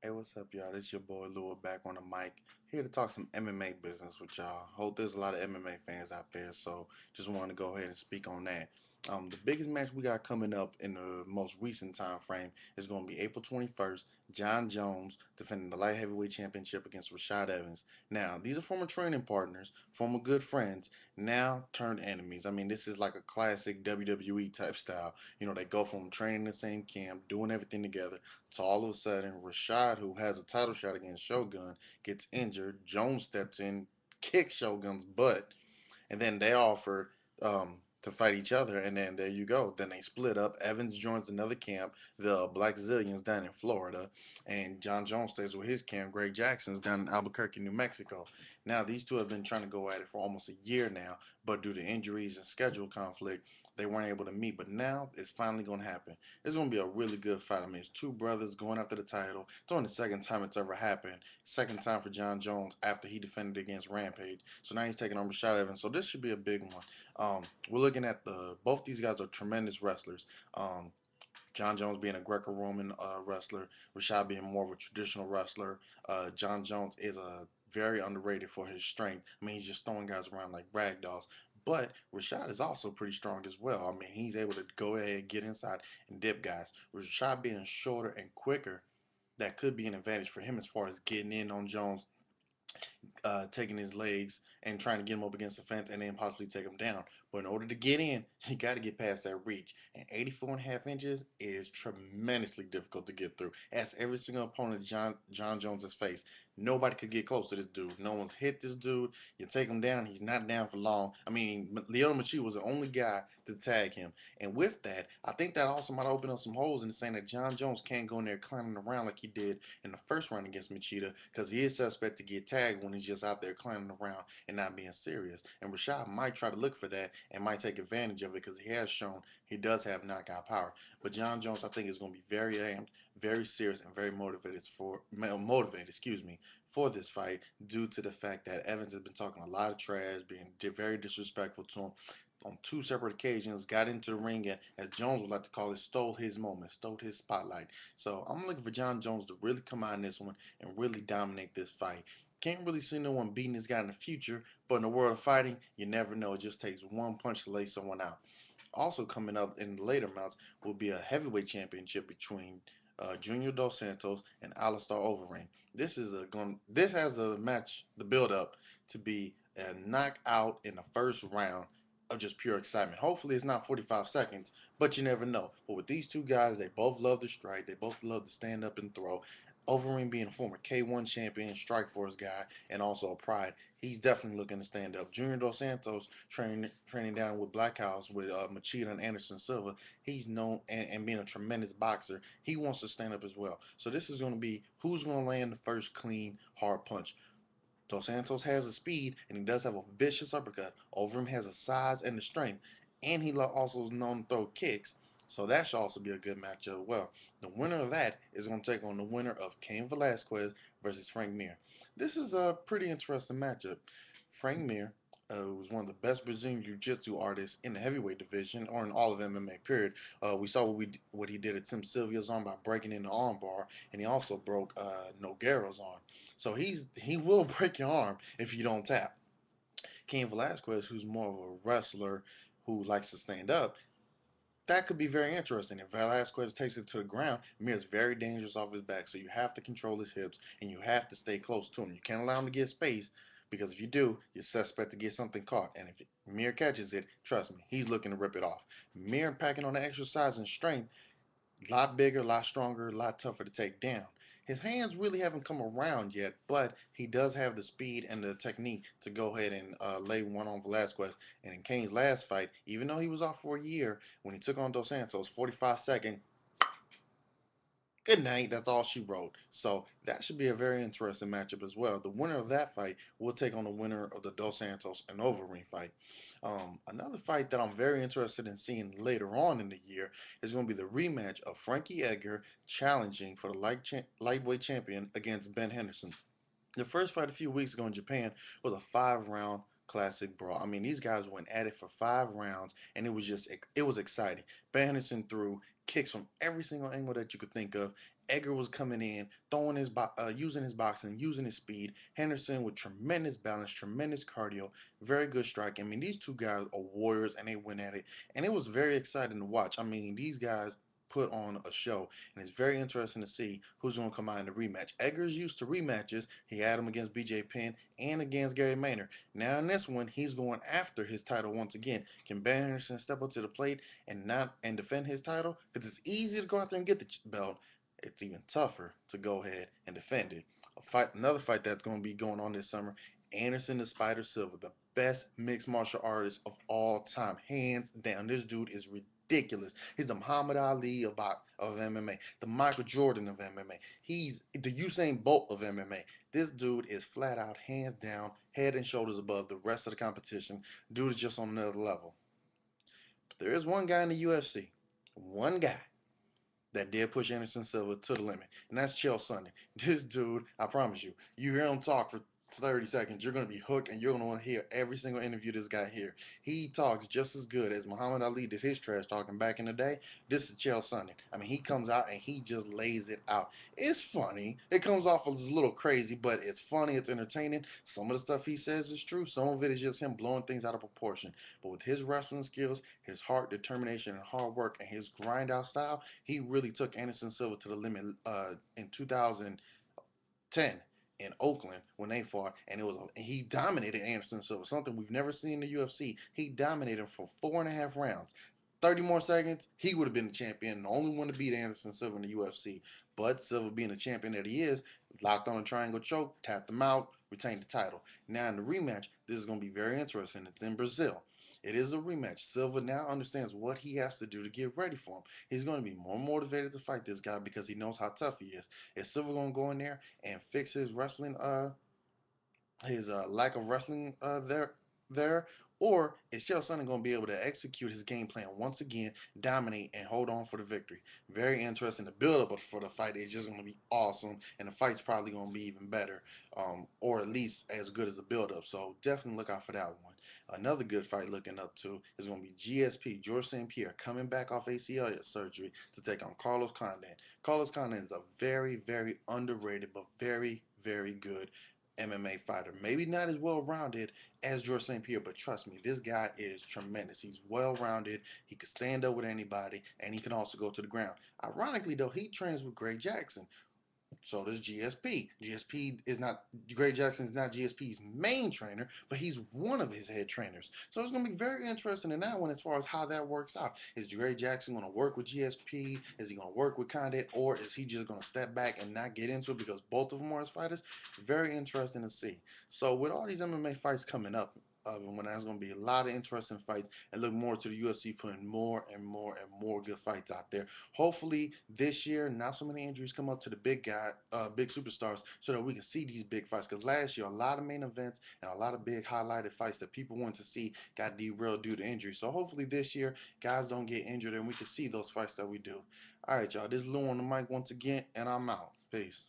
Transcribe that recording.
Hey, what's up, y'all? This your boy Lua back on the mic, here to talk some MMA business with y'all. Hope there's a lot of MMA fans out there, so just wanted to go ahead and speak on that. The biggest match we got coming up in the most recent time frame is going to be April 21st. John Jones defending the light heavyweight championship against Rashad Evans. Now, these are former training partners, former good friends, now turned enemies. I mean, this is like a classic WWE type style. You know, they go from training in the same camp, doing everything together, so all of a sudden, Rashad, who has a title shot against Shogun, gets injured. Jones steps in, kicks Shogun's butt, and then they offer to fight each other, and then there you go. Then they split up. Evans joins another camp, the Black Zillions down in Florida, and John Jones stays with his camp, Greg Jackson's down in Albuquerque, New Mexico. Now these two have been trying to go at it for almost a year now, but due to injuries and schedule conflict, they weren't able to meet. But now it's finally going to happen. It's going to be a really good fight. I mean, it's two brothers going after the title. It's only the second time it's ever happened. Second time for John Jones after he defended against Rampage. So now he's taking on Rashad Evans. So this should be a big one. We're looking at both these guys are tremendous wrestlers. John Jones being a Greco-Roman wrestler, Rashad being more of a traditional wrestler. John Jones is a very underrated for his strength. I mean, he's just throwing guys around like rag dolls. But Rashad is also pretty strong as well. I mean, he's able to go ahead, get inside, and dip guys. Rashad being shorter and quicker, that could be an advantage for him as far as getting in on Jones, taking his legs and trying to get him up against the fence and then possibly take him down. But in order to get in, you got to get past that reach. And 84.5 inches is tremendously difficult to get through. That's every single opponent John Jones has faced. Nobody could get close to this dude. No one's hit this dude. You take him down, he's not down for long. I mean, Lyoto Machida was the only guy to tag him. And with that, I think that also might open up some holes in saying that John Jones can't go in there climbing around like he did in the first round against Machida, because he is suspect to get tagged when he's just out there climbing around and not being serious. And Rashad might try to look for that and might take advantage of it because he has shown he does have knockout power. But John Jones, I think, is going to be very amped, very serious, and very motivated this fight due to the fact that Evans has been talking a lot of trash, being very disrespectful to him on two separate occasions, got into the ring and, as Jones would like to call it, stole his moment, stole his spotlight. So I'm looking for John Jones to really come out in this one and really dominate this fight. Can't really see no one beating this guy in the future, but in the world of fighting, you never know. It just takes one punch to lay someone out. Also coming up in the later months will be a heavyweight championship between Junior Dos Santos and Alistair Overeem. This has a match, the build up to be a knockout in the first round of just pure excitement. Hopefully it's not 45 seconds, but you never know. But with these two guys, they both love to strike. They both love to stand up and throw. Overeem being a former K1 champion, Strikeforce guy, and also a Pride, he's definitely looking to stand up. Junior Dos Santos training down with Black House with Machida and Anderson Silva. He's known and being a tremendous boxer. He wants to stand up as well. So this is going to be who's going to land the first clean hard punch. Dos Santos has the speed, and he does have a vicious uppercut. Overeem has the size and the strength, and he also is known to throw kicks. So that should also be a good matchup as well. The winner of that is going to take on the winner of Cain Velasquez versus Frank Mir. This is a pretty interesting matchup. Frank Mir, was one of the best Brazilian Jiu-Jitsu artists in the heavyweight division, or in all of MMA. Period. We saw what he did at Tim Sylvia's arm by breaking in the armbar, and he also broke Nogueira's arm. So he will break your arm if you don't tap. Cain Velasquez, who's more of a wrestler who likes to stand up, that could be very interesting. If Velasquez takes it to the ground, Mir is very dangerous off his back, so you have to control his hips and you have to stay close to him. You can't allow him to get space, because if you do, you're suspect to get something caught. And if Mir catches it, trust me, he's looking to rip it off. Mir packing on the exercise and strength, a lot bigger, a lot stronger, a lot tougher to take down. His hands really haven't come around yet, but he does have the speed and the technique to go ahead and lay one on Velasquez. And in Kane's last fight, even though he was off for a year, when he took on Dos Santos, 45-second, good night. That's all she wrote. So that should be a very interesting matchup as well. The winner of that fight will take on the winner of the Dos Santos and Overeem fight. Another fight that I'm very interested in seeing later on in the year is going to be the rematch of Frankie Edgar challenging for the lightweight champion against Ben Henderson. The first fight a few weeks ago in Japan was a 5 round classic brawl. I mean, these guys went at it for 5 rounds, and it was exciting. Ben Henderson threw kicks from every single angle that you could think of. Edgar was coming in, throwing using his boxing, using his speed. Henderson with tremendous balance, tremendous cardio, very good striking. I mean, these two guys are warriors, and they went at it, and it was very exciting to watch. I mean, these guys put on a show, and it's very interesting to see who's going to come out in the rematch. Edgar's used to rematches. He had him against BJ Penn and against Gary Maynard. Now in this one, he's going after his title once again. Can Ben Henderson step up to the plate and defend his title? Because it's easy to go out there and get the belt. It's even tougher to go ahead and defend it. Another fight that's going to be going on this summer. Anderson the Spider Silva, the best mixed martial artist of all time, hands down. This dude is ridiculous. He's the Muhammad Ali of MMA, the Michael Jordan of MMA. He's the Usain Bolt of MMA. This dude is flat out, hands down, head and shoulders above the rest of the competition. Dude is just on another level. But there is one guy in the UFC, one guy that did push Anderson Silva to the limit, and that's Chael Sonnen. This dude, I promise you, you hear him talk for 30 seconds, you're going to be hooked, and you're going to want to hear every single interview this guy here. He talks just as good as Muhammad Ali did his trash talking back in the day. This is Chael Sonnen. I mean, he comes out and he just lays it out. It's funny. It comes off as a little crazy, but it's funny. It's entertaining. Some of the stuff he says is true. Some of it is just him blowing things out of proportion. But with his wrestling skills, his heart, determination, and hard work, and his grind out style, he really took Anderson Silva to the limit in 2010 in Oakland when they fought, and he dominated Anderson Silva, something we've never seen in the UFC. He dominated him for 4.5 rounds. 30 more seconds, he would have been the champion, the only one to beat Anderson Silva in the UFC. But Silva, being the champion that he is, locked on a triangle choke, tapped him out, retained the title. Now in the rematch, this is going to be very interesting. It's in Brazil. It is a rematch. Silva now understands what he has to do to get ready for him. He's going to be more motivated to fight this guy because he knows how tough he is. Is Silva going to go in there and fix his wrestling his lack of wrestling there, or is Chael Sonnen going to be able to execute his game plan once again, dominate, and hold on for the victory? Very interesting. The build up for the fight is just going to be awesome, and the fight's probably going to be even better, or at least as good as the build up. So definitely look out for that one. Another good fight looking up to is going to be GSP, George St. Pierre, coming back off ACL surgery to take on Carlos Condit. Carlos Condit is a very, very underrated but very, very good MMA fighter. Maybe not as well rounded as George St. Pierre, but trust me, this guy is tremendous. He's well rounded. He can stand up with anybody, and he can also go to the ground. Ironically, though, he trains with Greg Jackson. So does GSP. GSP is not Greg Jackson is not GSP's main trainer, but he's one of his head trainers. So it's going to be very interesting in that one as far as how that works out. Is Greg Jackson going to work with GSP? Is he going to work with Condit, or is he just going to step back and not get into it because both of them are his fighters? Very interesting to see. So with all these MMA fights coming up, when there's going to be a lot of interesting fights, and look more to the UFC putting more and more and more good fights out there. Hopefully this year, not so many injuries come up to the big superstars, so that we can see these big fights. Because last year, a lot of main events and a lot of big highlighted fights that people want to see got derailed due to injury. So hopefully this year, guys don't get injured and we can see those fights that we do. All right, y'all. This is Lou on the mic once again, and I'm out. Peace.